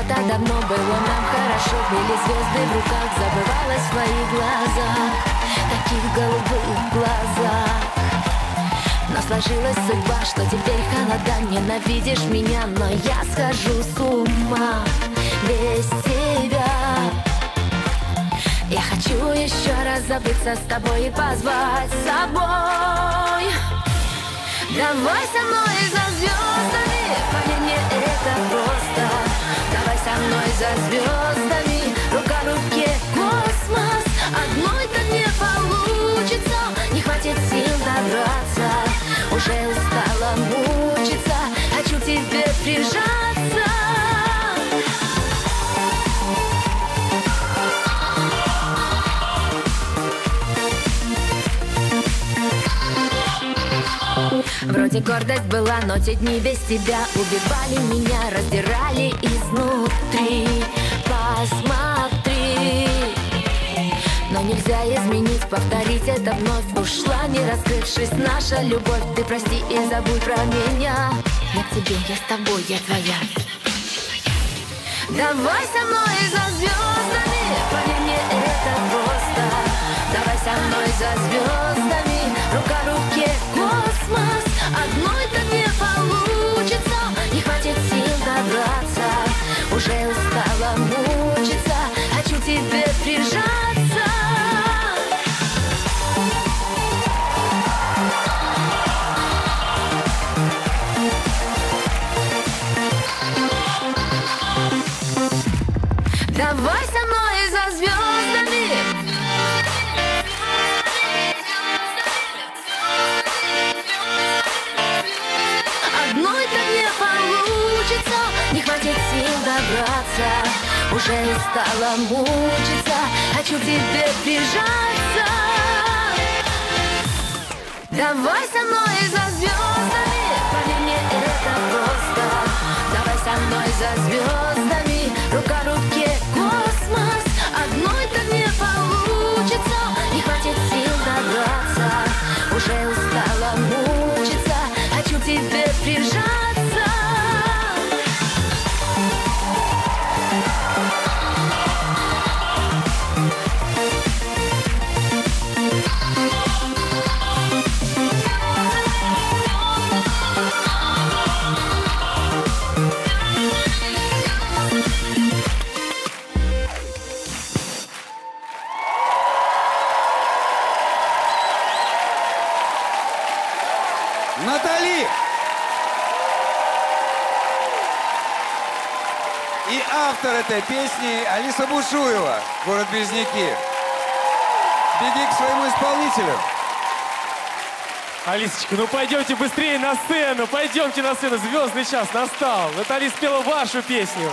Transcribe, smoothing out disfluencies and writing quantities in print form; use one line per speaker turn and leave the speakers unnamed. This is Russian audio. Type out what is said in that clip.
когда-то давно было нам хорошо. Были звезды в руках, забывалась в своих глазах, таких голубых глазах. Но сложилась судьба, что теперь холода. Ненавидишь меня, но я схожу с ума без тебя. Я хочу еще раз забыться с тобой и позвать с собой. Давай со мной за звездами, поверь мне, это просто. Давай со мной за звездами, рука в руке космос. Одной-то не получится, не хватит сил добраться. Уже устала мучиться, хочу к тебе прижаться. Вроде гордость была, но те дни без тебя убивали меня, раздирали изнутри. Посмотри, но нельзя изменить, повторить это вновь. Ушла, не раскрывшись, наша любовь. Ты прости и забудь про меня. Я к тебе, я с тобой, я твоя. Давай со мной за звездами, поверь мне, это просто. Давай со мной за звездами, рука в руке космос. Одной-то не получится, не хватит сил добраться. Уже устала мучиться, хочу к тебе прижаться. Давай со мной за звездами. Одной-то не получится, не хватит сил добраться. Уже устала мучиться, хочу к тебе прижаться. Давай со мной за звездами, поверь мне, это просто. Давай со мной за звездами, рука в руке космос. Одной-то не получится, не хватит сил добраться. Уже устала мучиться, хочу к тебе прижаться.
Натали! И автор этой песни Алиса Бушуева, город Березники. Беги к своему исполнителю.
Алисочка, ну пойдемте быстрее на сцену, пойдемте на сцену, звездный час настал. Натали спела вашу песню.